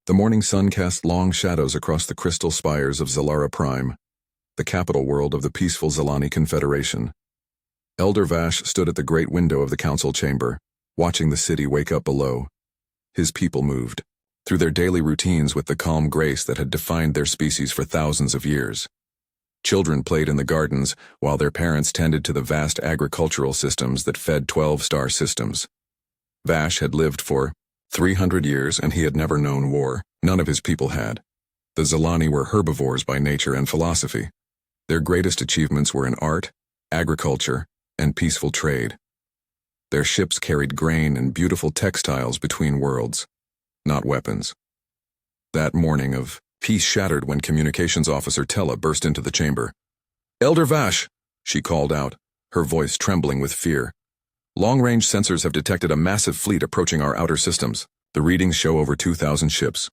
The morning sun cast long shadows across the crystal spires of Zalara Prime, the capital world of the peaceful Zalani Confederation. Elder Vash stood at the great window of the council chamber, watching the city wake up below. His people moved through their daily routines with the calm grace that had defined their species for thousands of years. Children played in the gardens, while their parents tended to the vast agricultural systems that fed 12-star systems. Vash had lived for 300 years, and he had never known war. None of his people had. The Zalani were herbivores by nature and philosophy. Their greatest achievements were in art, agriculture, and peaceful trade. Their ships carried grain and beautiful textiles between worlds, not weapons. That morning of peace shattered when Communications Officer Tella burst into the chamber. "Elder Vash," she called out, her voice trembling with fear. "Long-range sensors have detected a massive fleet approaching our outer systems. The readings show over 2,000 ships."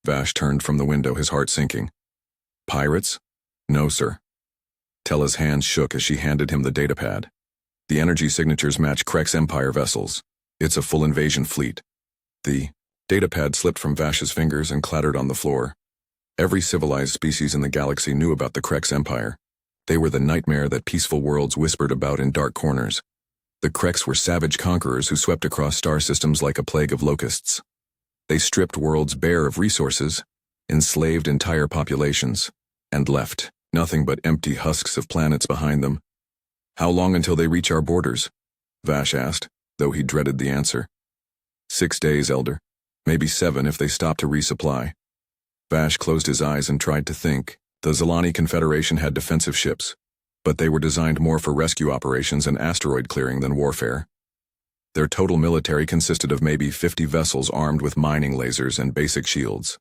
Vash turned from the window, his heart sinking. "Pirates? No, sir." Tella's hands shook as she handed him the datapad. "The energy signatures match Krek's Empire vessels. It's a full invasion fleet." The datapad slipped from Vash's fingers and clattered on the floor. Every civilized species in the galaxy knew about the Krek's Empire. They were the nightmare that peaceful worlds whispered about in dark corners. The Kreks were savage conquerors who swept across star systems like a plague of locusts. They stripped worlds bare of resources, enslaved entire populations, and left nothing but empty husks of planets behind them. "How long until they reach our borders?" Vash asked, though he dreaded the answer. 6 days, Elder. Maybe 7 if they stop to resupply. Vash closed his eyes and tried to think. The Zalani Confederation had defensive ships, but they were designed more for rescue operations and asteroid clearing than warfare. Their total military consisted of maybe 50 vessels armed with mining lasers and basic shields.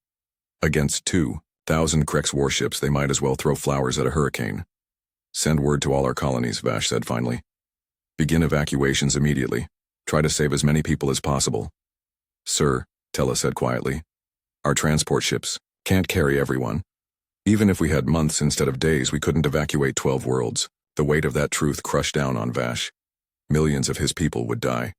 Against 2,000 Krek's warships, they might as well throw flowers at a hurricane. "Send word to all our colonies," Vash said finally. "Begin evacuations immediately. Try to save as many people as possible." "Sir," Tella said quietly, "our transport ships can't carry everyone. Even if we had months instead of days, we couldn't evacuate 12 worlds." The weight of that truth crushed down on Vash. Millions of his people would die.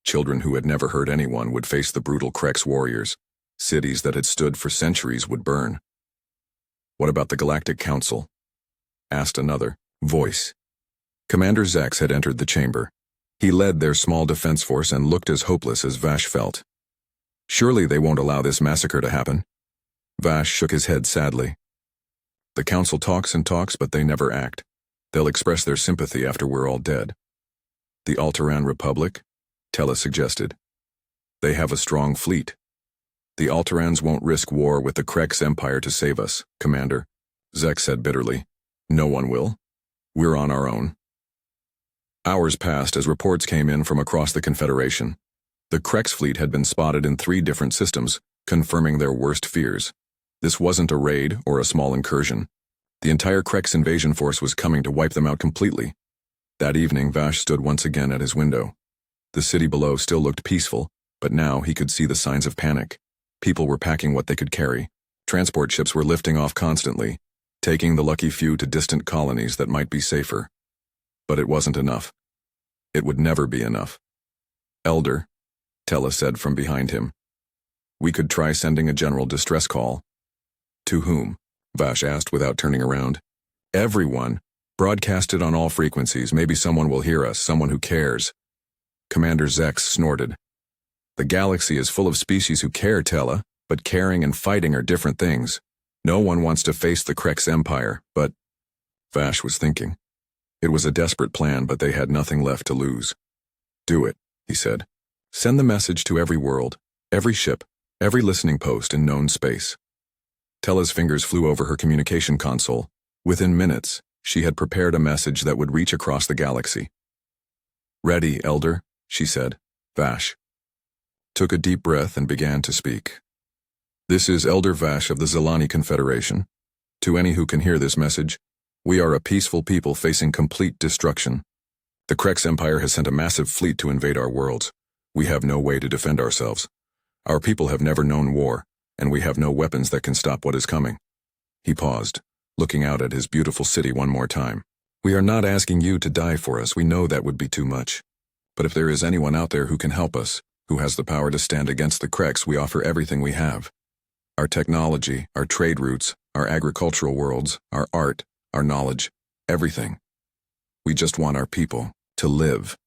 Children who had never hurt anyone would face the brutal Krek's warriors. Cities that had stood for centuries would burn. "What about the Galactic Council?" asked another voice. Commander Zax had entered the chamber. He led their small defense force and looked as hopeless as Vash felt. "Surely they won't allow this massacre to happen." Vash shook his head sadly. "The Council talks and talks, but they never act. They'll express their sympathy after we're all dead." "The Alteran Republic?" Tella suggested. "They have a strong fleet." "The Alterans won't risk war with the Krek's Empire to save us, Commander," Zek said bitterly. "No one will. We're on our own." Hours passed as reports came in from across the Confederation. The Krek's fleet had been spotted in 3 different systems, confirming their worst fears. This wasn't a raid or a small incursion. The entire Krek's invasion force was coming to wipe them out completely. That evening, Vash stood once again at his window. The city below still looked peaceful, but now he could see the signs of panic. People were packing what they could carry. Transport ships were lifting off constantly, taking the lucky few to distant colonies that might be safer. But it wasn't enough. It would never be enough. "Elder," Tella said from behind him, "we could try sending a general distress call." "To whom?" Vash asked without turning around. "Everyone. Broadcast it on all frequencies. Maybe someone will hear us, someone who cares." Commander Zex snorted. "The galaxy is full of species who care, Tella, but caring and fighting are different things. No one wants to face the Krek's Empire, but—" Vash was thinking. It was a desperate plan, but they had nothing left to lose. "Do it," he said. "Send the message to every world, every ship, every listening post in known space." Tella's fingers flew over her communication console. Within minutes, she had prepared a message that would reach across the galaxy. "Ready, Elder," she said. Vash took a deep breath and began to speak. "This is Elder Vash of the Zalani Confederation. To any who can hear this message, we are a peaceful people facing complete destruction. The Krek's Empire has sent a massive fleet to invade our worlds. We have no way to defend ourselves. Our people have never known war, and we have no weapons that can stop what is coming." He paused, looking out at his beautiful city one more time. "We are not asking you to die for us. We know that would be too much. But if there is anyone out there who can help us, who has the power to stand against the Kreks, we offer everything we have. Our technology, our trade routes, our agricultural worlds, our art, our knowledge, everything. We just want our people to live.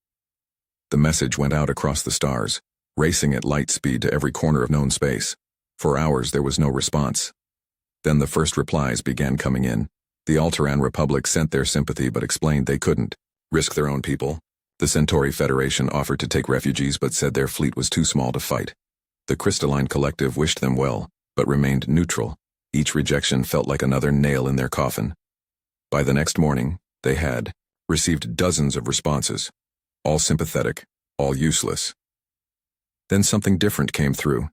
The message went out across the stars, racing at light speed to every corner of known space. For hours there was no response. Then the first replies began coming in. The Alteran Republic sent their sympathy but explained they couldn't risk their own people. The Centauri Federation offered to take refugees but said their fleet was too small to fight. The Crystalline Collective wished them well, but remained neutral. Each rejection felt like another nail in their coffin. By the next morning, they had received dozens of responses, all sympathetic, all useless. Then something different came through.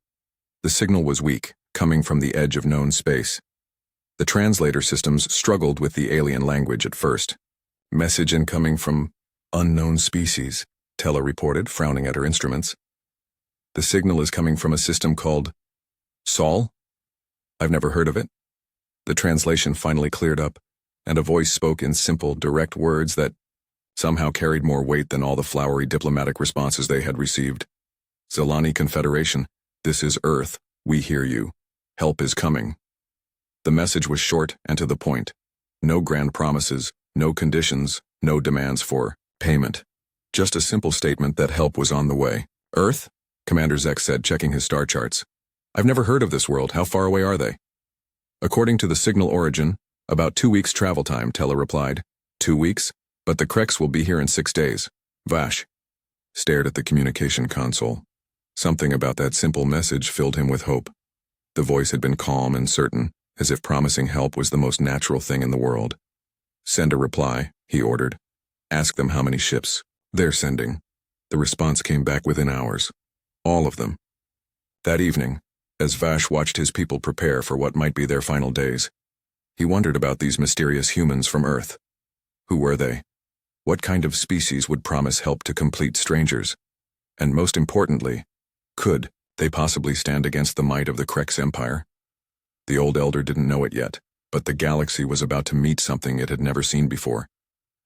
The signal was weak, coming from the edge of known space. The translator systems struggled with the alien language at first. Message incoming from unknown species, Tella reported, frowning at her instruments. The signal is coming from a system called Sol? I've never heard of it. The translation finally cleared up, and a voice spoke in simple, direct words that somehow carried more weight than all the flowery diplomatic responses they had received. Zilani Confederation, this is Earth, we hear you. Help is coming. The message was short and to the point. No grand promises, no conditions, no demands for payment. Just a simple statement that help was on the way. Earth? Commander Zek said, checking his star charts. I've never heard of this world. How far away are they? According to the signal origin, about 2 weeks travel time, Tella replied. 2 weeks? But the Krex will be here in 6 days. Vash stared at the communication console. Something about that simple message filled him with hope. The voice had been calm and certain, as if promising help was the most natural thing in the world. Send a reply, he ordered. Ask them how many ships they're sending. The response came back within hours. All of them. That evening, as Vash watched his people prepare for what might be their final days, he wondered about these mysterious humans from Earth. Who were they? What kind of species would promise help to complete strangers? And most importantly, could they possibly stand against the might of the Krex Empire? The old elder didn't know it yet, but the galaxy was about to meet something it had never seen before.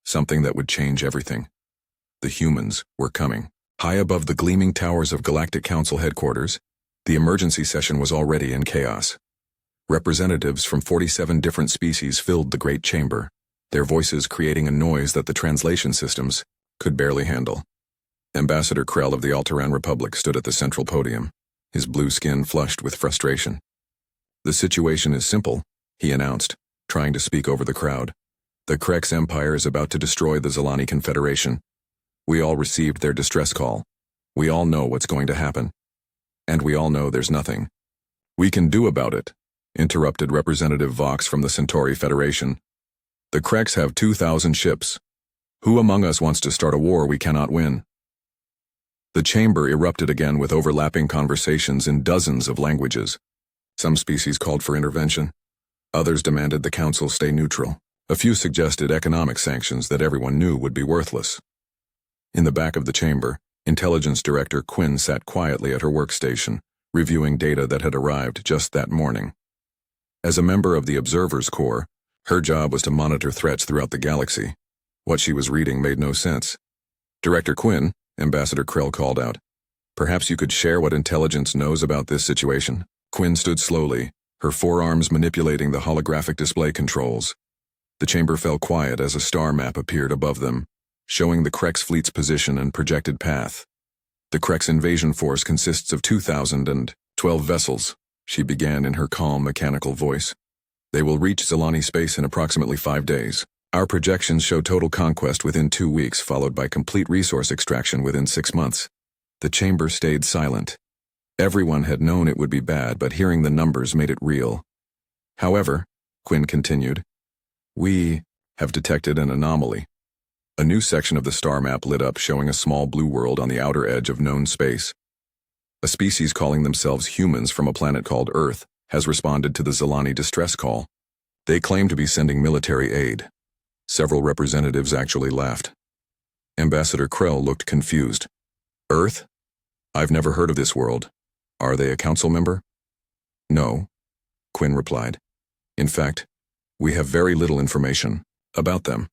Something that would change everything. The humans were coming. High above the gleaming towers of Galactic Council headquarters, the emergency session was already in chaos. Representatives from 47 different species filled the great chamber, their voices creating a noise that the translation systems could barely handle. Ambassador Krell of the Alteran Republic stood at the central podium, his blue skin flushed with frustration. The situation is simple, he announced, trying to speak over the crowd. The Krex Empire is about to destroy the Zilani Confederation. We all received their distress call. We all know what's going to happen. And we all know there's nothing we can do about it, interrupted Representative Vox from the Centauri Federation. The Krex have 2,000 ships. Who among us wants to start a war we cannot win? The chamber erupted again with overlapping conversations in dozens of languages. Some species called for intervention. Others demanded the council stay neutral. A few suggested economic sanctions that everyone knew would be worthless. In the back of the chamber, Intelligence Director Quinn sat quietly at her workstation, reviewing data that had arrived just that morning. As a member of the Observers Corps, her job was to monitor threats throughout the galaxy. What she was reading made no sense. Director Quinn, Ambassador Krell called out. Perhaps you could share what intelligence knows about this situation. Quinn stood slowly, her forearms manipulating the holographic display controls. The chamber fell quiet as a star map appeared above them, showing the Krex fleet's position and projected path. The Krex invasion force consists of 2,012 vessels, she began in her calm, mechanical voice. They will reach Zilani space in approximately 5 days. Our projections show total conquest within 2 weeks, followed by complete resource extraction within 6 months. The chamber stayed silent. Everyone had known it would be bad, but hearing the numbers made it real. However, Quinn continued, we have detected an anomaly. A new section of the star map lit up, showing a small blue world on the outer edge of known space. A species calling themselves humans from a planet called Earth has responded to the Zilani distress call. They claim to be sending military aid. Several representatives actually laughed. Ambassador Krell looked confused. Earth? I've never heard of this world. Are they a council member? No, Quinn replied. In fact, we have very little information about them.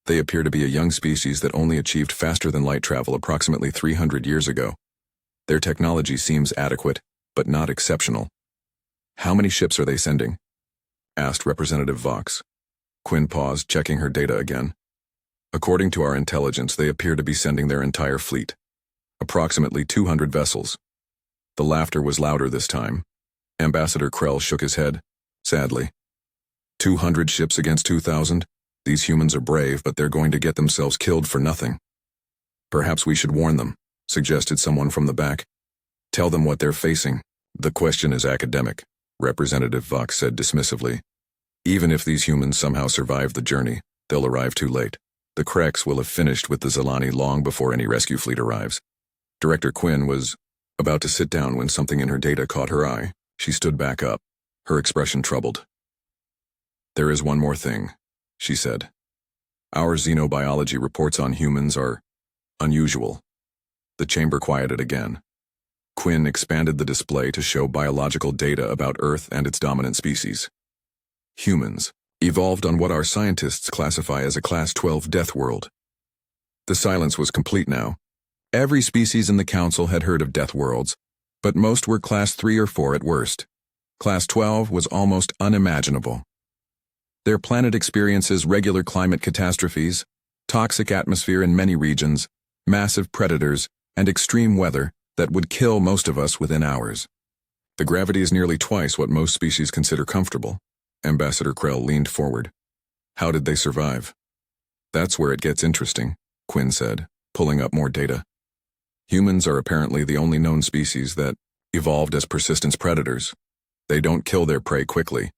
They appear to be a young species that only achieved faster-than-light travel approximately 300 years ago. Their technology seems adequate, but not exceptional. How many ships are they sending? Asked Representative Vox. Quinn paused, checking her data again. According to our intelligence, they appear to be sending their entire fleet. Approximately 200 vessels. The laughter was louder this time. Ambassador Krell shook his head, sadly. 200 ships against 2,000? These humans are brave, but they're going to get themselves killed for nothing. Perhaps we should warn them, suggested someone from the back. Tell them what they're facing. The question is academic, Representative Vox said dismissively. Even if these humans somehow survive the journey, they'll arrive too late. The Kreks will have finished with the Zilani long before any rescue fleet arrives. Director Quinn was about to sit down when something in her data caught her eye. She stood back up, her expression troubled. There is one more thing, she said. Our xenobiology reports on humans are unusual. The chamber quieted again. Quinn expanded the display to show biological data about Earth and its dominant species. Humans evolved on what our scientists classify as a Class 12 death world. The silence was complete now. Every species in the Council had heard of death worlds, but most were Class 3 or 4 at worst. Class 12 was almost unimaginable. Their planet experiences regular climate catastrophes, toxic atmosphere in many regions, massive predators, and extreme weather that would kill most of us within hours. The gravity is nearly twice what most species consider comfortable. Ambassador Krell leaned forward. How did they survive? That's where it gets interesting, Quinn said, pulling up more data. Humans are apparently the only known species that evolved as persistence predators. They don't kill their prey quickly.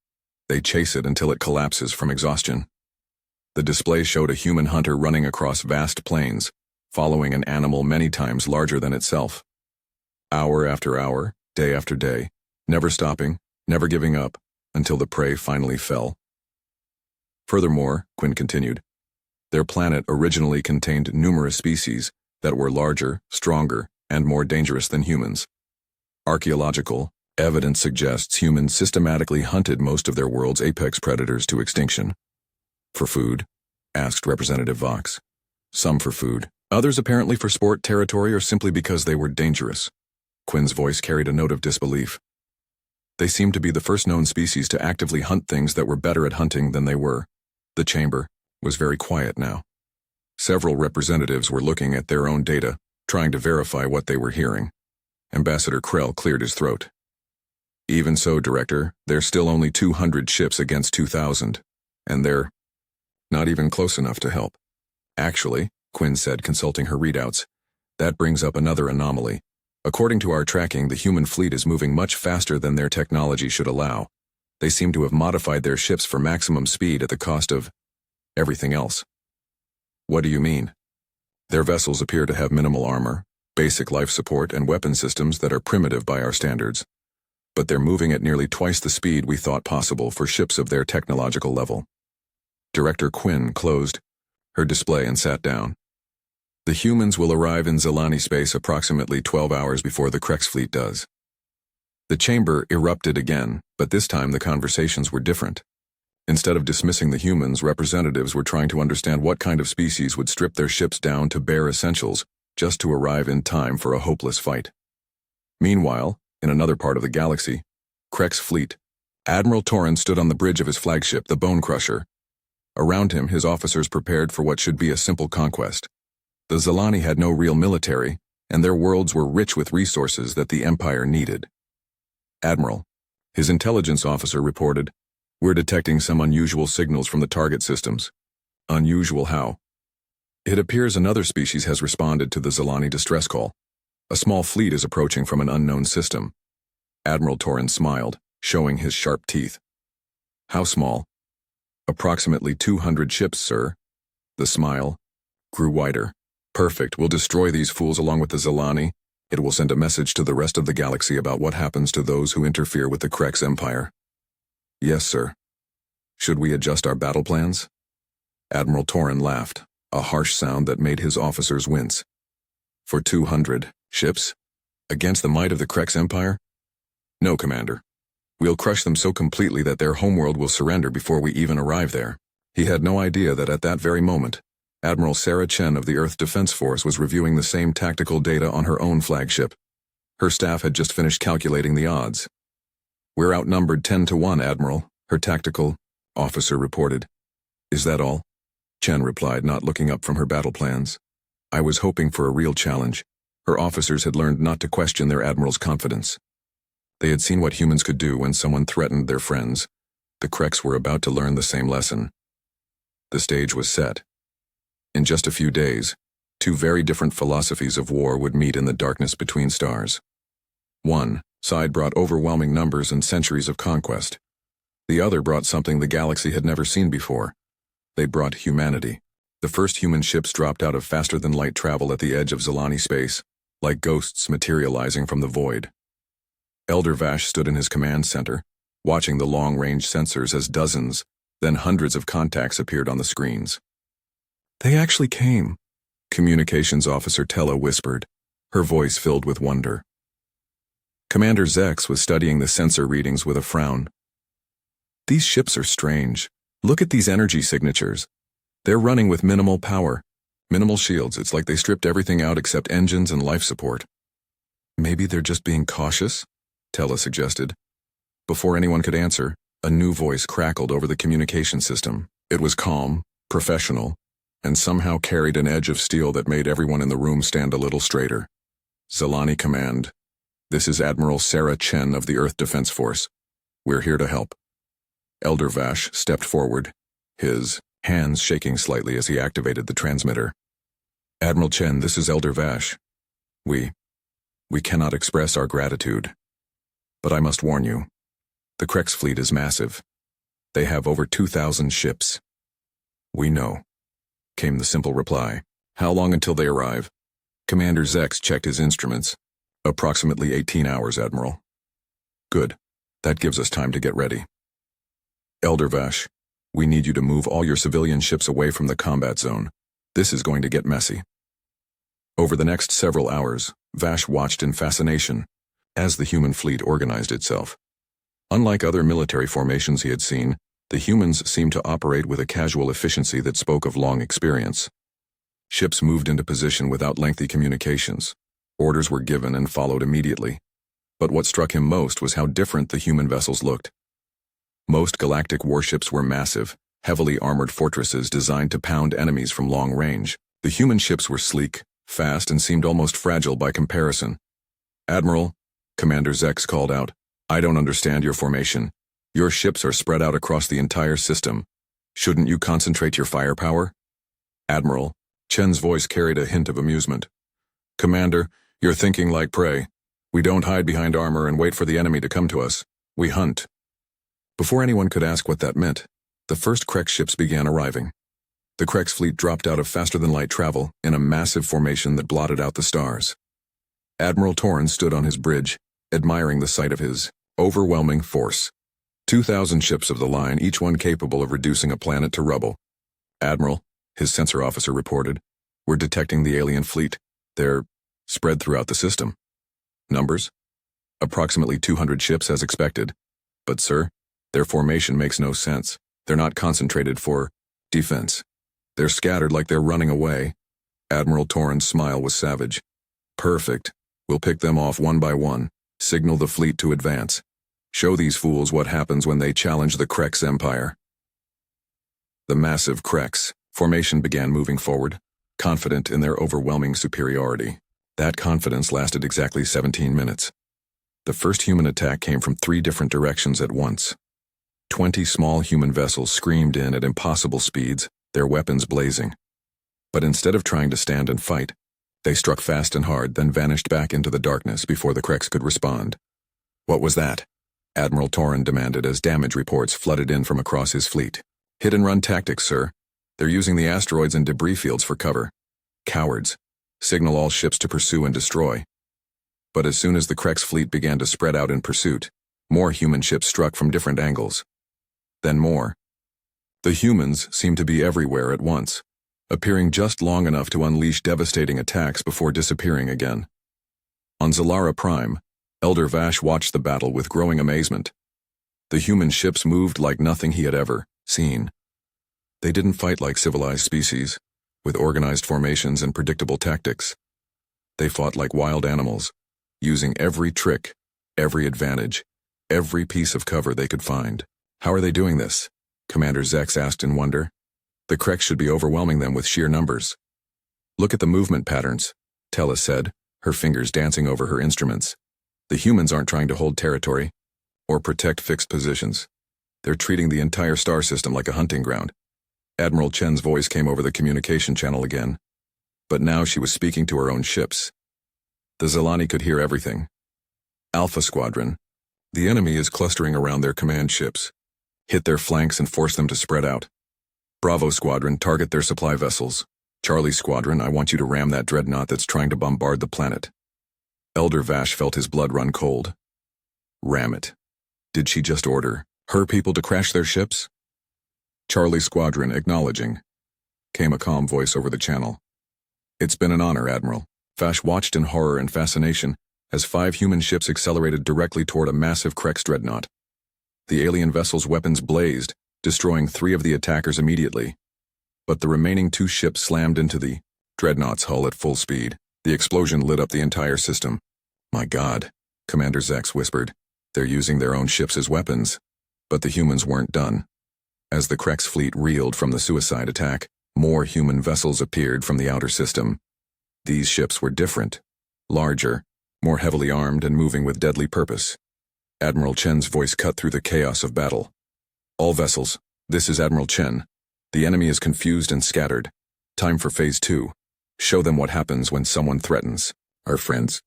They chase it until it collapses from exhaustion. The display showed a human hunter running across vast plains, following an animal many times larger than itself. Hour after hour, day after day, never stopping, never giving up, until the prey finally fell. Furthermore, Quinn continued, their planet originally contained numerous species that were larger, stronger, and more dangerous than humans. Archaeological evidence suggests humans systematically hunted most of their world's apex predators to extinction. For food? Asked Representative Vox. Some for food, others apparently for sport, territory, or simply because they were dangerous. Quinn's voice carried a note of disbelief. They seemed to be the first known species to actively hunt things that were better at hunting than they were. The chamber was very quiet now. Several representatives were looking at their own data, trying to verify what they were hearing. Ambassador Krell cleared his throat. Even so, Director, there's still only 200 ships against 2,000, and they're not even close enough to help. Actually, Quinn said, consulting her readouts, that brings up another anomaly. According to our tracking, the human fleet is moving much faster than their technology should allow. They seem to have modified their ships for maximum speed at the cost of everything else. What do you mean? Their vessels appear to have minimal armor, basic life support, and weapon systems that are primitive by our standards. But they're moving at nearly twice the speed we thought possible for ships of their technological level. Director Quinn closed her display and sat down. The humans will arrive in Zilani space approximately 12 hours before the Kreks fleet does. The chamber erupted again, but this time the conversations were different. Instead of dismissing the humans, representatives were trying to understand what kind of species would strip their ships down to bare essentials just to arrive in time for a hopeless fight. Meanwhile, in another part of the galaxy, Kreks fleet, Admiral Torren stood on the bridge of his flagship, the Bone Crusher. Around him, his officers prepared for what should be a simple conquest. The Zilani had no real military, and their worlds were rich with resources that the Empire needed. Admiral, his intelligence officer reported, we're detecting some unusual signals from the target systems. Unusual how? It appears another species has responded to the Zilani distress call. A small fleet is approaching from an unknown system. Admiral Torren smiled, showing his sharp teeth. How small? Approximately 200 ships, sir. The smile grew wider. Perfect, we'll destroy these fools along with the Zilani. It will send a message to the rest of the galaxy about what happens to those who interfere with the Kreks Empire. Yes, sir. Should we adjust our battle plans? Admiral Torren laughed, a harsh sound that made his officers wince. For 200 ships? Against the might of the Kreks Empire? No, Commander. We'll crush them so completely that their homeworld will surrender before we even arrive there. He had no idea that at that very moment, Admiral Sarah Chen of the Earth Defense Force was reviewing the same tactical data on her own flagship. Her staff had just finished calculating the odds. We're outnumbered 10-1, Admiral, her tactical officer reported. Is that all? Chen replied, not looking up from her battle plans. I was hoping for a real challenge. Her officers had learned not to question their admiral's confidence. They had seen what humans could do when someone threatened their friends. The Kreks were about to learn the same lesson. The stage was set. In just a few days, two very different philosophies of war would meet in the darkness between stars. One side brought overwhelming numbers and centuries of conquest. The other brought something the galaxy had never seen before. They brought humanity. The first human ships dropped out of faster-than-light travel at the edge of Zilani space, like ghosts materializing from the void. Elder Vash stood in his command center, watching the long-range sensors as dozens, then hundreds of contacts appeared on the screens. They actually came, Communications Officer Tella whispered, her voice filled with wonder. Commander Zex was studying the sensor readings with a frown. These ships are strange. Look at these energy signatures. They're running with minimal power, minimal shields. It's like they stripped everything out except engines and life support. Maybe they're just being cautious, Tella suggested. Before anyone could answer, a new voice crackled over the communication system. It was calm, professional, and somehow carried an edge of steel that made everyone in the room stand a little straighter. Zilani Command. This is Admiral Sarah Chen of the Earth Defense Force. We're here to help. Elder Vash stepped forward, his hands shaking slightly as he activated the transmitter. Admiral Chen, this is Elder Vash. We cannot express our gratitude. But I must warn you, the Kreks fleet is massive. They have over 2,000 ships. We know, came the simple reply. How long until they arrive? Commander Zex checked his instruments. Approximately 18 hours, Admiral. Good. That gives us time to get ready. Elder Vash, we need you to move all your civilian ships away from the combat zone. This is going to get messy. Over the next several hours, Vash watched in fascination as the human fleet organized itself. Unlike other military formations he had seen, the humans seemed to operate with a casual efficiency that spoke of long experience. Ships moved into position without lengthy communications. Orders were given and followed immediately. But what struck him most was how different the human vessels looked. Most galactic warships were massive, heavily armored fortresses designed to pound enemies from long range. The human ships were sleek, fast, and seemed almost fragile by comparison. Admiral, Commander Zex called out, I don't understand your formation. Your ships are spread out across the entire system. Shouldn't you concentrate your firepower? Admiral, Chen's voice carried a hint of amusement. Commander, you're thinking like prey. We don't hide behind armor and wait for the enemy to come to us. We hunt. Before anyone could ask what that meant, the first Krek ships began arriving. The Krek's fleet dropped out of faster-than-light travel in a massive formation that blotted out the stars. Admiral Torrens stood on his bridge, admiring the sight of his overwhelming force. 2,000 ships of the line, each one capable of reducing a planet to rubble. Admiral, his sensor officer reported, we're detecting the alien fleet. They're spread throughout the system. Numbers? Approximately 200 ships as expected. But sir, their formation makes no sense. They're not concentrated for defense. They're scattered like they're running away. Admiral Torrens' smile was savage. Perfect. We'll pick them off one by one. Signal the fleet to advance. Show these fools what happens when they challenge the Kreks Empire. The massive Kreks formation began moving forward, confident in their overwhelming superiority. That confidence lasted exactly 17 minutes. The first human attack came from 3 different directions at once. 20 small human vessels screamed in at impossible speeds, their weapons blazing. But instead of trying to stand and fight, they struck fast and hard, then vanished back into the darkness before the Kreks could respond. What was that? Admiral Torren demanded as damage reports flooded in from across his fleet. Hit-and-run tactics, sir. They're using the asteroids and debris fields for cover. Cowards. Signal all ships to pursue and destroy. But as soon as the Kreks fleet began to spread out in pursuit, more human ships struck from different angles. Then more. The humans seemed to be everywhere at once, appearing just long enough to unleash devastating attacks before disappearing again. On Zalara Prime, Elder Vash watched the battle with growing amazement. The human ships moved like nothing he had ever seen. They didn't fight like civilized species, with organized formations and predictable tactics. They fought like wild animals, using every trick, every advantage, every piece of cover they could find. How are they doing this? Commander Zex asked in wonder. The Kreks should be overwhelming them with sheer numbers. Look at the movement patterns, Tella said, her fingers dancing over her instruments. The humans aren't trying to hold territory or protect fixed positions. They're treating the entire star system like a hunting ground. Admiral Chen's voice came over the communication channel again, but now she was speaking to her own ships. The Zilani could hear everything. Alpha Squadron. The enemy is clustering around their command ships. Hit their flanks and force them to spread out. Bravo Squadron, target their supply vessels. Charlie Squadron, I want you to ram that dreadnought that's trying to bombard the planet. Elder Vash felt his blood run cold. Ram it. Did she just order her people to crash their ships? Charlie Squadron, acknowledging. Came a calm voice over the channel. It's been an honor, Admiral. Vash watched in horror and fascination as 5 human ships accelerated directly toward a massive Krex dreadnought. The alien vessel's weapons blazed, destroying 3 of the attackers immediately. But the remaining 2 ships slammed into the dreadnought's hull at full speed. The explosion lit up the entire system. My God, Commander Zex whispered. They're using their own ships as weapons. But the humans weren't done. As the Krex fleet reeled from the suicide attack, more human vessels appeared from the outer system. These ships were different, larger, more heavily armed and moving with deadly purpose. Admiral Chen's voice cut through the chaos of battle. All vessels, this is Admiral Chen. The enemy is confused and scattered. Time for Phase 2. Show them what happens when someone threatens our friends.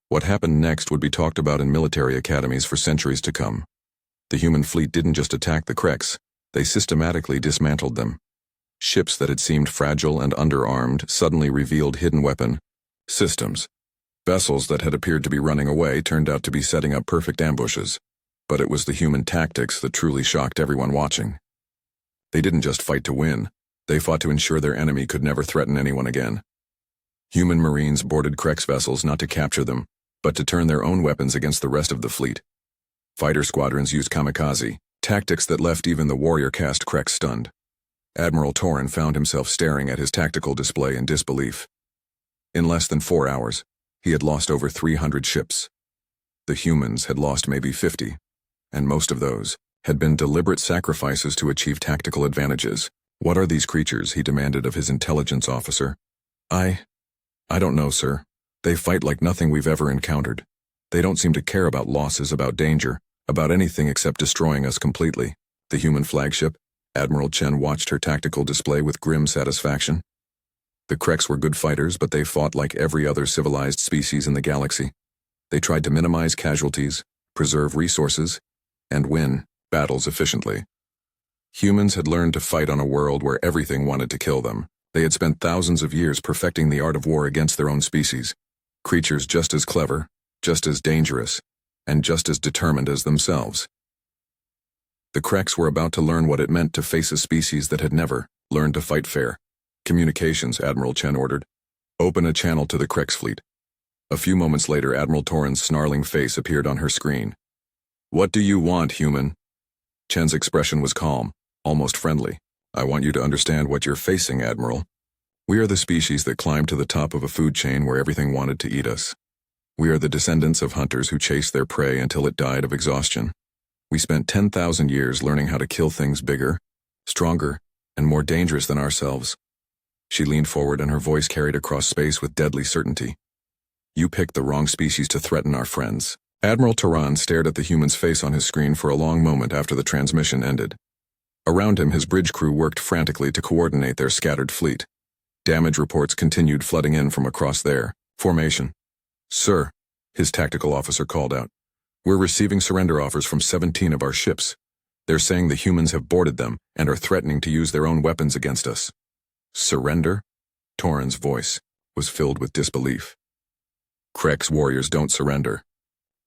What happened next would be talked about in military academies for centuries to come. The human fleet didn't just attack the Krex, they systematically dismantled them. Ships that had seemed fragile and underarmed suddenly revealed hidden weapon systems. Vessels that had appeared to be running away turned out to be setting up perfect ambushes. But it was the human tactics that truly shocked everyone watching. They didn't just fight to win, they fought to ensure their enemy could never threaten anyone again. Human Marines boarded Krex vessels not to capture them, but to turn their own weapons against the rest of the fleet. Fighter squadrons used kamikaze, tactics that left even the warrior-caste Krex stunned. Admiral Torin found himself staring at his tactical display in disbelief. In less than 4 hours, he had lost over 300 ships. The humans had lost maybe 50, and most of those had been deliberate sacrifices to achieve tactical advantages. What are these creatures? He demanded of his intelligence officer. I don't know, sir. They fight like nothing we've ever encountered. They don't seem to care about losses, about danger, about anything except destroying us completely. The human flagship, Admiral Chen watched her tactical display with grim satisfaction. The Krex were good fighters, but they fought like every other civilized species in the galaxy. They tried to minimize casualties, preserve resources, and win battles efficiently. Humans had learned to fight on a world where everything wanted to kill them. They had spent thousands of years perfecting the art of war against their own species. Creatures just as clever, just as dangerous, and just as determined as themselves. The Krex were about to learn what it meant to face a species that had never learned to fight fair. Communications, Admiral Chen ordered. Open a channel to the Krex fleet. A few moments later, Admiral Torin's snarling face appeared on her screen. What do you want, human? Chen's expression was calm, almost friendly. I want you to understand what you're facing, Admiral. We are the species that climbed to the top of a food chain where everything wanted to eat us. We are the descendants of hunters who chased their prey until it died of exhaustion. We spent 10,000 years learning how to kill things bigger, stronger, and more dangerous than ourselves. She leaned forward and her voice carried across space with deadly certainty. You picked the wrong species to threaten our friends. Admiral Turan stared at the human's face on his screen for a long moment after the transmission ended. Around him, his bridge crew worked frantically to coordinate their scattered fleet. Damage reports continued flooding in from across their formation. Sir, his tactical officer called out. We're receiving surrender offers from 17 of our ships. They're saying the humans have boarded them and are threatening to use their own weapons against us. Surrender? Torin's voice was filled with disbelief. Krex warriors don't surrender.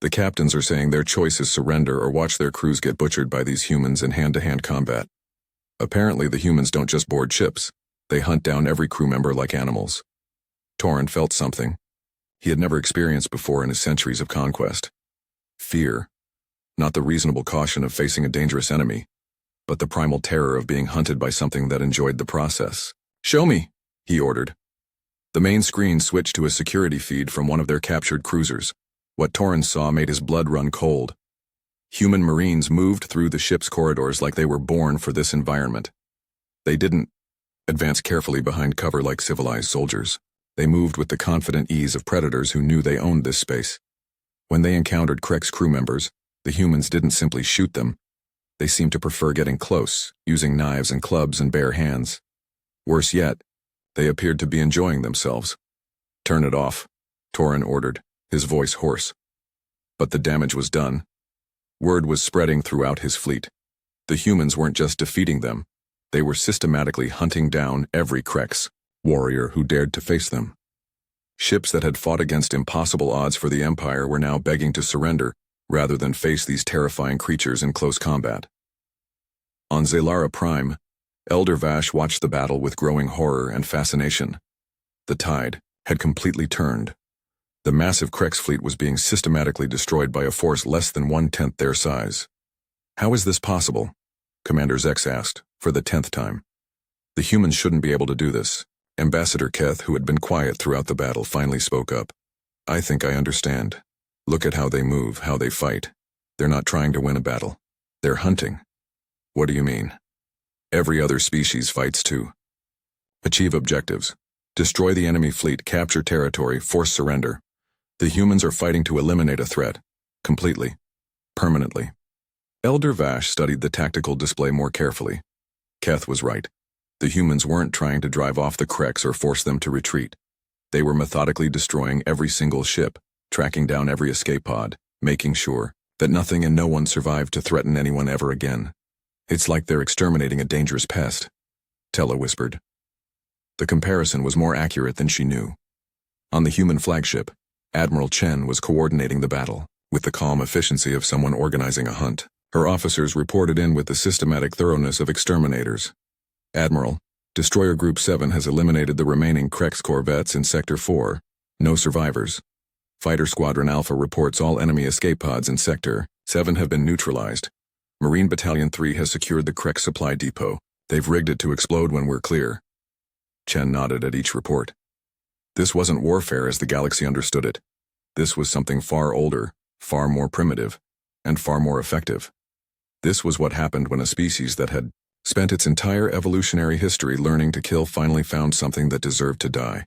The captains are saying their choice is surrender or watch their crews get butchered by these humans in hand-to-hand combat. Apparently the humans don't just board ships. They hunt down every crew member like animals. Torin felt something he had never experienced before in his centuries of conquest. Fear. Not the reasonable caution of facing a dangerous enemy, but the primal terror of being hunted by something that enjoyed the process. Show me, he ordered. The main screen switched to a security feed from one of their captured cruisers. What Torin saw made his blood run cold. Human Marines moved through the ship's corridors like they were born for this environment. They didn't advance carefully behind cover like civilized soldiers. They moved with the confident ease of predators who knew they owned this space. When they encountered Krek's crew members, the humans didn't simply shoot them. They seemed to prefer getting close, using knives and clubs and bare hands. Worse yet, they appeared to be enjoying themselves. "Turn it off," Torin ordered, his voice hoarse. But the damage was done. Word was spreading throughout his fleet. The humans weren't just defeating them, they were systematically hunting down every Krek's warrior who dared to face them. Ships that had fought against impossible odds for the Empire were now begging to surrender rather than face these terrifying creatures in close combat. On Zalara Prime, Elder Vash watched the battle with growing horror and fascination. The tide had completely turned. The massive Krek's fleet was being systematically destroyed by a force less than 1/10 their size. "How is this possible?" Commander Zex asked, for the 10th time. "The humans shouldn't be able to do this." Ambassador Keth, who had been quiet throughout the battle, finally spoke up. "I think I understand. Look at how they move, how they fight. They're not trying to win a battle. They're hunting." "What do you mean?" "Every other species fights too. Achieve objectives. Destroy the enemy fleet, capture territory, force surrender. The humans are fighting to eliminate a threat. Completely. Permanently." Elder Vash studied the tactical display more carefully. Keth was right. The humans weren't trying to drive off the Krek's or force them to retreat. They were methodically destroying every single ship, tracking down every escape pod, making sure that nothing and no one survived to threaten anyone ever again. "It's like they're exterminating a dangerous pest," Tella whispered. The comparison was more accurate than she knew. On the human flagship, Admiral Chen was coordinating the battle, with the calm efficiency of someone organizing a hunt. Her officers reported in with the systematic thoroughness of exterminators. "Admiral, Destroyer Group 7 has eliminated the remaining Krek's corvettes in Sector 4. No survivors. Fighter Squadron Alpha reports all enemy escape pods in Sector 7 have been neutralized. Marine Battalion 3 has secured the Krek supply depot. They've rigged it to explode when we're clear." Chen nodded at each report. This wasn't warfare as the galaxy understood it. This was something far older, far more primitive, and far more effective. This was what happened when a species that had spent its entire evolutionary history learning to kill finally found something that deserved to die.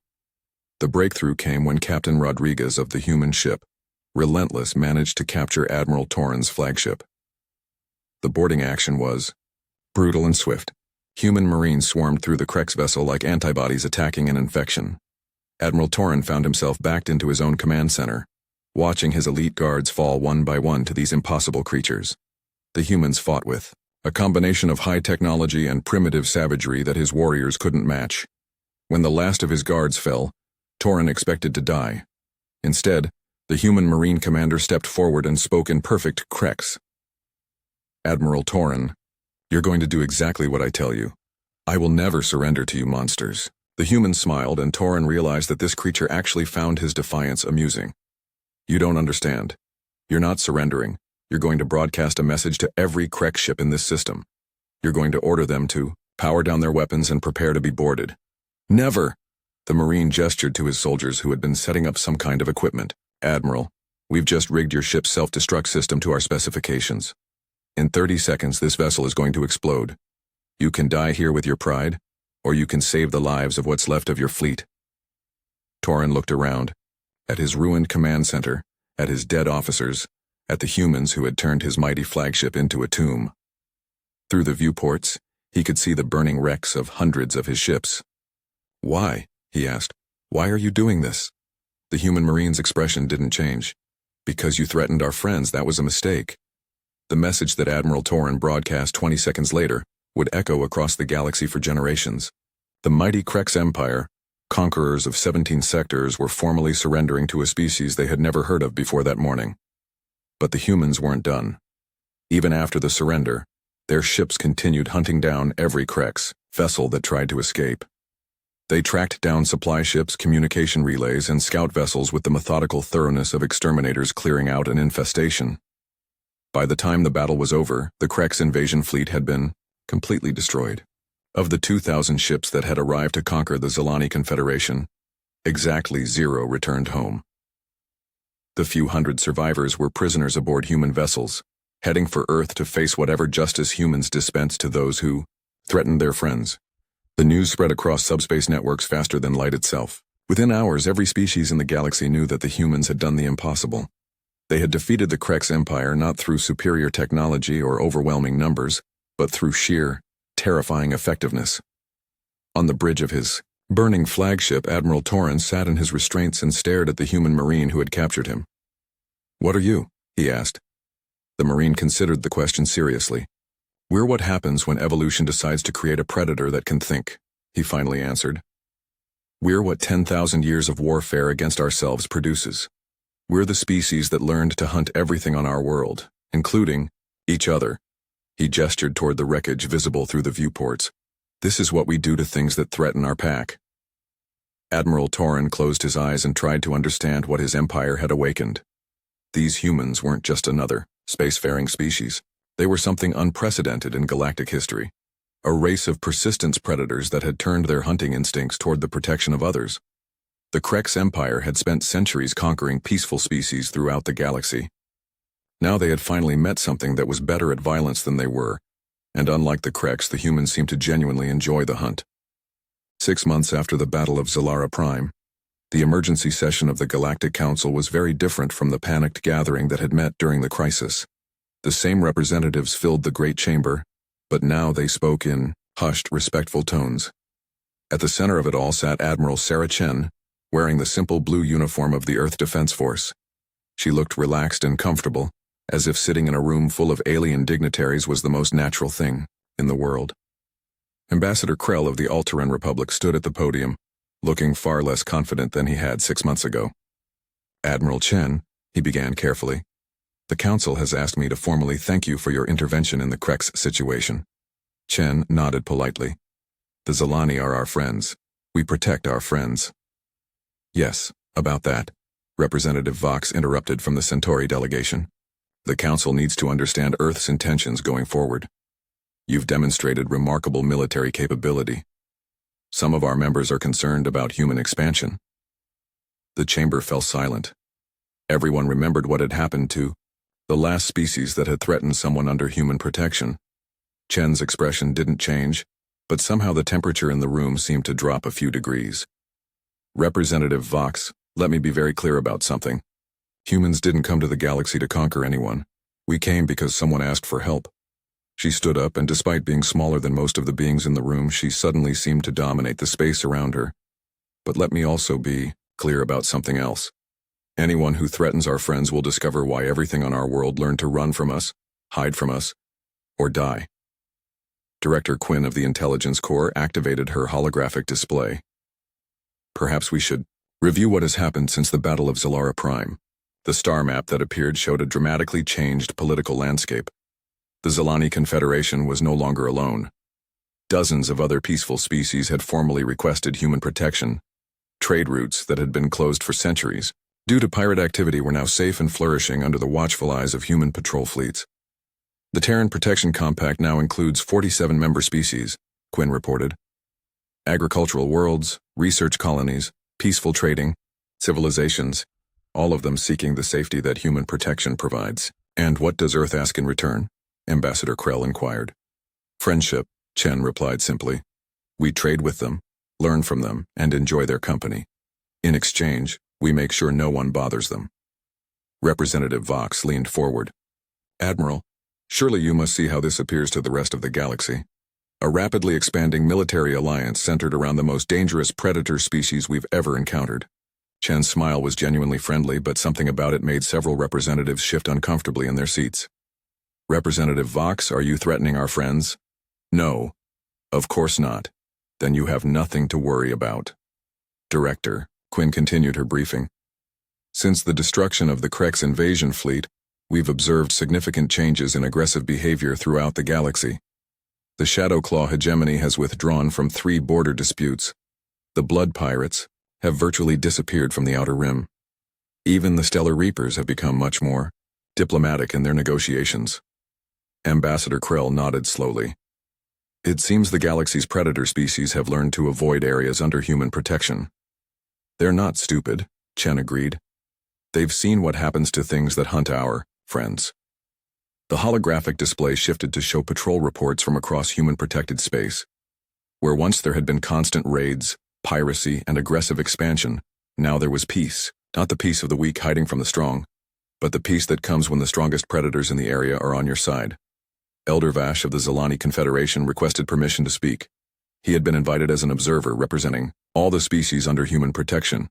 The breakthrough came when Captain Rodriguez of the human ship, Relentless, managed to capture Admiral Torin's flagship. The boarding action was brutal and swift. Human Marines swarmed through the Krek's vessel like antibodies attacking an infection. Admiral Torin found himself backed into his own command center, watching his elite guards fall one by one to these impossible creatures. The humans fought with a combination of high technology and primitive savagery that his warriors couldn't match. When the last of his guards fell, Torin expected to die. Instead, the human Marine commander stepped forward and spoke in perfect Krek's. "Admiral Torin, you're going to do exactly what I tell you. I will never surrender to you monsters." The human smiled, and Torin realized that this creature actually found his defiance amusing. "You don't understand. You're not surrendering. You're going to broadcast a message to every Krek ship in this system. You're going to order them to power down their weapons and prepare to be boarded." "Never!" The Marine gestured to his soldiers who had been setting up some kind of equipment. "Admiral, we've just rigged your ship's self-destruct system to our specifications. In 30 seconds, this vessel is going to explode. You can die here with your pride, or you can save the lives of what's left of your fleet." Torin looked around, at his ruined command center, at his dead officers, at the humans who had turned his mighty flagship into a tomb. Through the viewports, he could see the burning wrecks of hundreds of his ships. "Why?" he asked. "Why are you doing this?" The human Marine's expression didn't change. "Because you threatened our friends, that was a mistake." The message that Admiral Torin broadcast 20 seconds later would echo across the galaxy for generations. The mighty Krek's empire, conquerors of 17 sectors, were formally surrendering to a species they had never heard of before that morning. But the humans weren't done. Even after the surrender, their ships continued hunting down every Krek's vessel that tried to escape. They tracked down supply ships, communication relays, and scout vessels with the methodical thoroughness of exterminators clearing out an infestation. By the time the battle was over, the Krek's invasion fleet had been completely destroyed. Of the 2,000 ships that had arrived to conquer the Zilani Confederation, exactly 0 returned home. The few hundred survivors were prisoners aboard human vessels, heading for Earth to face whatever justice humans dispense to those who threatened their friends. The news spread across subspace networks faster than light itself. Within hours, every species in the galaxy knew that the humans had done the impossible. They had defeated the Krex Empire not through superior technology or overwhelming numbers, but through sheer, terrifying effectiveness. On the bridge of his burning flagship, Admiral Torrens sat in his restraints and stared at the human marine who had captured him. "What are you?" he asked. The marine considered the question seriously. "We're what happens when evolution decides to create a predator that can think," he finally answered. "We're what 10,000 years of warfare against ourselves produces. We're the species that learned to hunt everything on our world, including each other." He gestured toward the wreckage visible through the viewports. "This is what we do to things that threaten our pack." Admiral Torrens closed his eyes and tried to understand what his empire had awakened. These humans weren't just another spacefaring species. They were something unprecedented in galactic history. A race of persistent predators that had turned their hunting instincts toward the protection of others. The Krex Empire had spent centuries conquering peaceful species throughout the galaxy. Now they had finally met something that was better at violence than they were, and unlike the Krex, the humans seemed to genuinely enjoy the hunt. 6 months after the Battle of Zalara Prime, the emergency session of the Galactic Council was very different from the panicked gathering that had met during the crisis. The same representatives filled the Great Chamber, but now they spoke in hushed, respectful tones. At the center of it all sat Admiral Sarah Chen, wearing the simple blue uniform of the Earth Defense Force. She looked relaxed and comfortable, as if sitting in a room full of alien dignitaries was the most natural thing in the world. Ambassador Krell of the Alteran Republic stood at the podium, looking far less confident than he had 6 months ago. "Admiral Chen," he began carefully, "the Council has asked me to formally thank you for your intervention in the Krex situation." Chen nodded politely. "The Zilani are our friends. We protect our friends." "Yes, about that," Representative Vox interrupted from the Centauri delegation. "The Council needs to understand Earth's intentions going forward. You've demonstrated remarkable military capability. Some of our members are concerned about human expansion." The chamber fell silent. Everyone remembered what had happened to the last species that had threatened someone under human protection. Chen's expression didn't change, but somehow the temperature in the room seemed to drop a few degrees. "Representative Vox, let me be very clear about something. Humans didn't come to the galaxy to conquer anyone. We came because someone asked for help." She stood up, and despite being smaller than most of the beings in the room, she suddenly seemed to dominate the space around her. "But let me also be clear about something else. Anyone who threatens our friends will discover why everything on our world learned to run from us, hide from us, or die." Director Quinn of the Intelligence Corps activated her holographic display. "Perhaps we should review what has happened since the Battle of Zalara Prime." The star map that appeared showed a dramatically changed political landscape. The Zilani Confederation was no longer alone. Dozens of other peaceful species had formally requested human protection. Trade routes that had been closed for centuries due to pirate activity were now safe and flourishing under the watchful eyes of human patrol fleets. "The Terran Protection Compact now includes 47 member species," Quinn reported. "Agricultural worlds, research colonies, peaceful trading, civilizations, all of them seeking the safety that human protection provides." "And what does Earth ask in return?" Ambassador Krell inquired. "Friendship," Chen replied simply. "We trade with them, learn from them, and enjoy their company. In exchange, we make sure no one bothers them." Representative Vox leaned forward. "Admiral, surely you must see how this appears to the rest of the galaxy. A rapidly expanding military alliance centered around the most dangerous predator species we've ever encountered." Chen's smile was genuinely friendly, but something about it made several representatives shift uncomfortably in their seats. "Representative Vox, are you threatening our friends?" "No. Of course not. Then you have nothing to worry about." "Director," Quinn continued her briefing, "since the destruction of the Krex invasion fleet, we've observed significant changes in aggressive behavior throughout the galaxy. The Shadow Claw hegemony has withdrawn from 3 border disputes. The Blood Pirates have virtually disappeared from the Outer Rim. Even the Stellar Reapers have become much more diplomatic in their negotiations." Ambassador Krell nodded slowly. "It seems the galaxy's predator species have learned to avoid areas under human protection." "They're not stupid," Chen agreed. "They've seen what happens to things that hunt our friends." The holographic display shifted to show patrol reports from across human-protected space. Where once there had been constant raids, piracy, and aggressive expansion, now there was peace. Not the peace of the weak hiding from the strong, but the peace that comes when the strongest predators in the area are on your side. Elder Vash of the Zilani Confederation requested permission to speak. He had been invited as an observer representing all the species under human protection.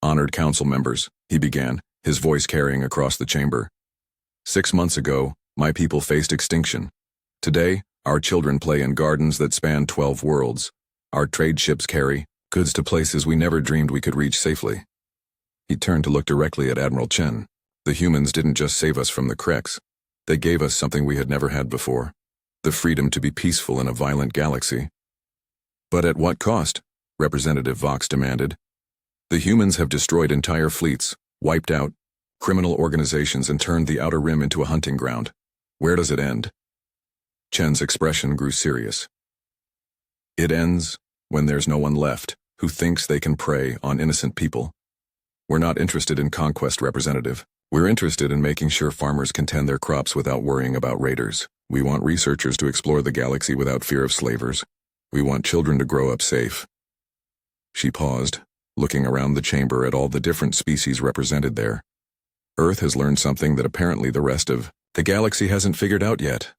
Honored council members, he began, his voice carrying across the chamber. 6 months ago, my people faced extinction. Today, our children play in gardens that span 12 worlds. Our trade ships carry goods to places we never dreamed we could reach safely. He turned to look directly at Admiral Chen. The humans didn't just save us from the Kreks. They gave us something we had never had before. The freedom to be peaceful in a violent galaxy. But at what cost? Representative Vox demanded. The humans have destroyed entire fleets, wiped out criminal organizations, and turned the Outer Rim into a hunting ground. Where does it end? Chen's expression grew serious. It ends when there's no one left who thinks they can prey on innocent people. We're not interested in conquest, Representative. We're interested in making sure farmers can tend their crops without worrying about raiders. We want researchers to explore the galaxy without fear of slavers. We want children to grow up safe. She paused, looking around the chamber at all the different species represented there. Earth has learned something that apparently the rest of the galaxy hasn't figured out yet.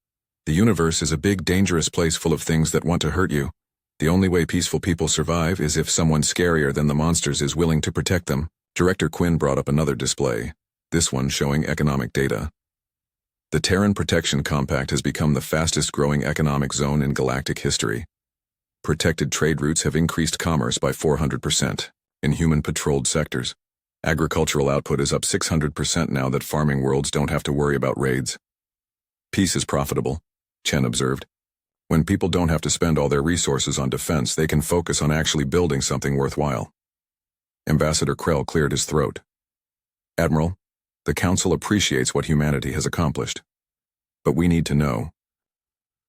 The universe is a big, dangerous place full of things that want to hurt you. The only way peaceful people survive is if someone scarier than the monsters is willing to protect them. Director Quinn brought up another display, this one showing economic data. The Terran Protection Compact has become the fastest-growing economic zone in galactic history. Protected trade routes have increased commerce by 400% in human-patrolled sectors. Agricultural output is up 600% now that farming worlds don't have to worry about raids. Peace is profitable, Chen observed. When people don't have to spend all their resources on defense, they can focus on actually building something worthwhile. Ambassador Krell cleared his throat. Admiral, the Council appreciates what humanity has accomplished. But we need to know.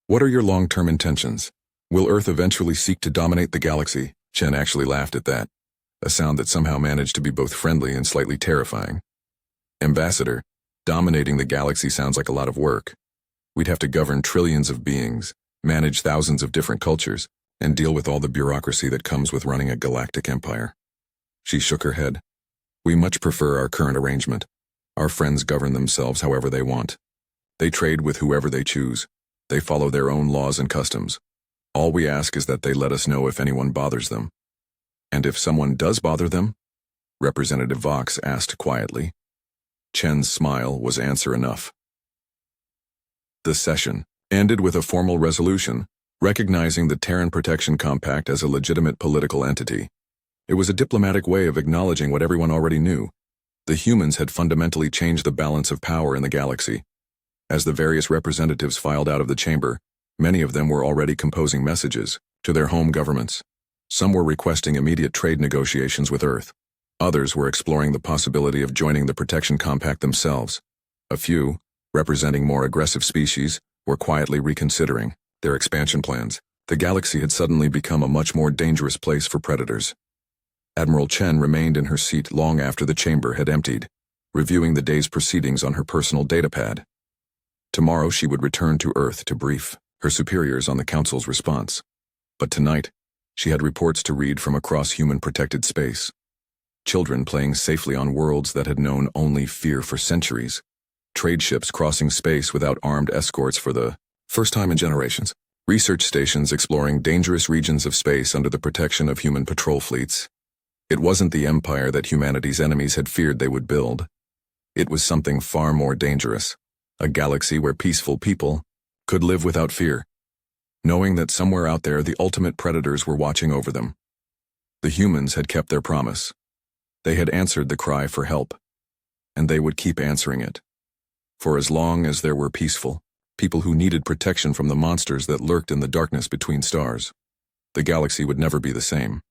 What are your long-term intentions? Will Earth eventually seek to dominate the galaxy? Chen actually laughed at that, a sound that somehow managed to be both friendly and slightly terrifying. Ambassador, dominating the galaxy sounds like a lot of work. We'd have to govern trillions of beings, manage thousands of different cultures, and deal with all the bureaucracy that comes with running a galactic empire. She shook her head. We much prefer our current arrangement. Our friends govern themselves however they want. They trade with whoever they choose. They follow their own laws and customs. All we ask is that they let us know if anyone bothers them. And if someone does bother them? Representative Vox asked quietly. Chen's smile was answer enough. The session ended with a formal resolution, recognizing the Terran Protection Compact as a legitimate political entity. It was a diplomatic way of acknowledging what everyone already knew. The humans had fundamentally changed the balance of power in the galaxy. As the various representatives filed out of the chamber, many of them were already composing messages to their home governments. Some were requesting immediate trade negotiations with Earth. Others were exploring the possibility of joining the Protection Compact themselves. A few, representing more aggressive species, were quietly reconsidering their expansion plans. The galaxy had suddenly become a much more dangerous place for predators. Admiral Chen remained in her seat long after the chamber had emptied, reviewing the day's proceedings on her personal datapad. Tomorrow she would return to Earth to brief her superiors on the Council's response. But tonight, she had reports to read from across human-protected space. Children playing safely on worlds that had known only fear for centuries. Trade ships crossing space without armed escorts for the first time in generations. Research stations exploring dangerous regions of space under the protection of human patrol fleets. It wasn't the empire that humanity's enemies had feared they would build. It was something far more dangerous. A galaxy where peaceful people could live without fear, knowing that somewhere out there the ultimate predators were watching over them. The humans had kept their promise. They had answered the cry for help, and they would keep answering it. For as long as there were peaceful people who needed protection from the monsters that lurked in the darkness between stars, the galaxy would never be the same.